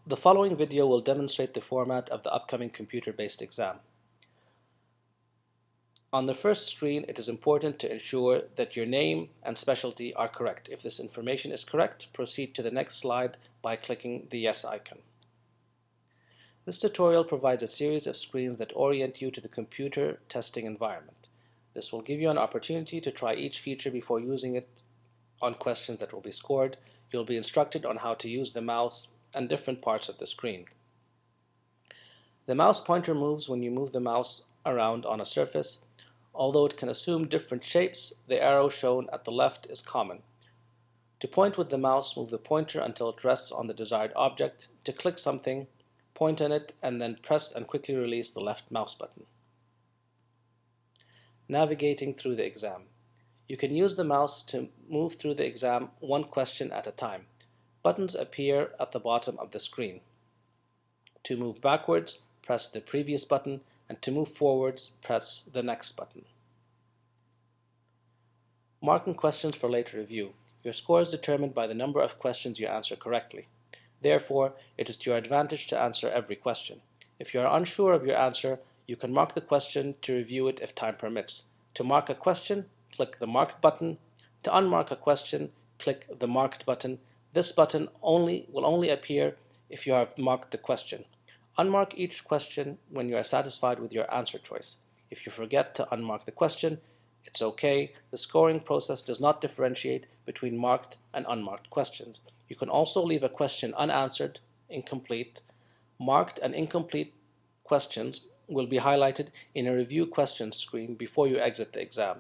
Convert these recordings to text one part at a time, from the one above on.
The following video will demonstrate the format of the upcoming computer-based exam. On the first screen, it is important to ensure that your name and specialty are correct. If this information is correct, proceed to the next slide by clicking the Yes icon. This tutorial provides a series of screens that orient you to the computer testing environment. This will give you an opportunity to try each feature before using it on questions that will be scored. You'll be instructed on how to use the mouse and different parts of the screen. The mouse pointer moves when you move the mouse around on a surface. Although it can assume different shapes, the arrow shown at the left is common. To point with the mouse, move the pointer until it rests on the desired object. To click something, point on it and then press and quickly release the left mouse button. Navigating through the exam. You can use the mouse to move through the exam one question at a time. Buttons appear at the bottom of the screen. To move backwards, press the previous button, and to move forwards, press the next button. Marking questions for later review. Your score is determined by the number of questions you answer correctly. Therefore, it is to your advantage to answer every question. If you are unsure of your answer, you can mark the question to review it if time permits. To mark a question, click the Marked button. To unmark a question, click the Marked button. This button will only appear if you have marked the question. Unmark each question when you are satisfied with your answer choice. If you forget to unmark the question, it's okay. The scoring process does not differentiate between marked and unmarked questions. You can also leave a question unanswered, incomplete. Marked and incomplete questions will be highlighted in a review questions screen before you exit the exam,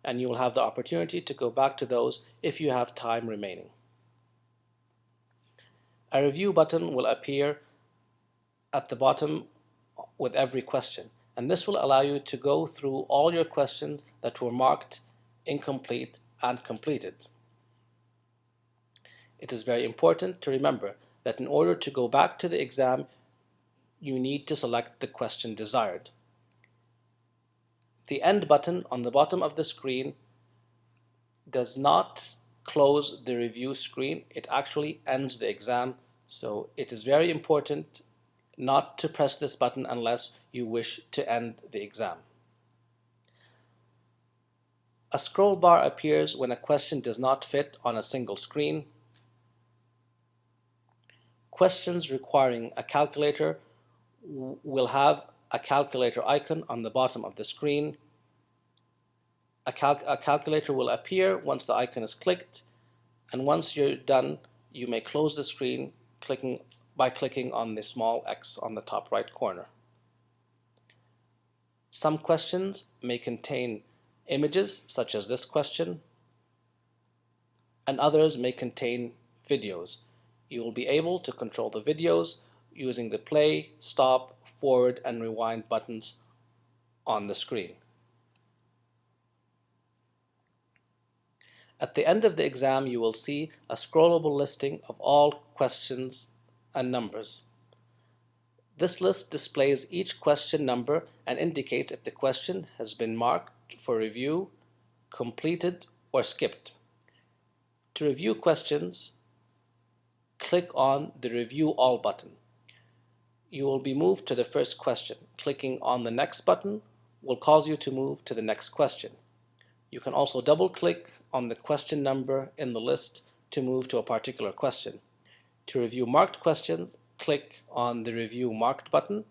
and you will have the opportunity to go back to those if you have time remaining. A review button will appear at the bottom with every question, and this will allow you to go through all your questions that were marked incomplete and completed. It is very important to remember that in order to go back to the exam, you need to select the question desired. The End button on the bottom of the screen does not close the review screen. It actually ends the exam, so it is very important not to press this button unless you wish to end the exam. A scroll bar appears when a question does not fit on a single screen. Questions requiring a calculator will have a calculator icon on the bottom of the screen. A calculator will appear once the icon is clicked, and once you're done, you may close the screen by clicking on the small X on the top right corner. Some questions may contain images, such as this question, and others may contain videos. You will be able to control the videos using the play, stop, forward, and rewind buttons on the screen. At the end of the exam, you will see a scrollable listing of all questions and numbers. This list displays each question number and indicates if the question has been marked for review, completed, or skipped. To review questions, click on the Review All button. You will be moved to the first question. Clicking on the Next button will cause you to move to the next question. You can also double-click on the question number in the list to move to a particular question. To review marked questions, click on the Review Marked button.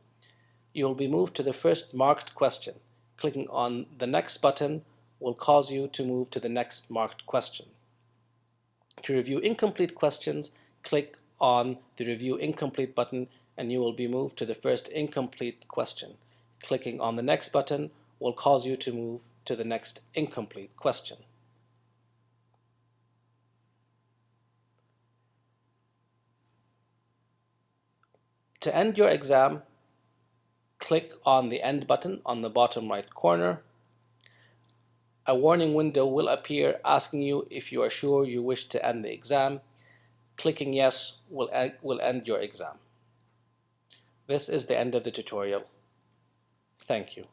You will be moved to the first marked question. Clicking on the Next button will cause you to move to the next marked question. To review incomplete questions, click on the Review Incomplete button and you will be moved to the first incomplete question. Clicking on the Next button will cause you to move to the next incomplete question. To end your exam, click on the End button on the bottom right corner. A warning window will appear asking you if you are sure you wish to end the exam. Clicking Yes will end your exam. This is the end of the tutorial. Thank you.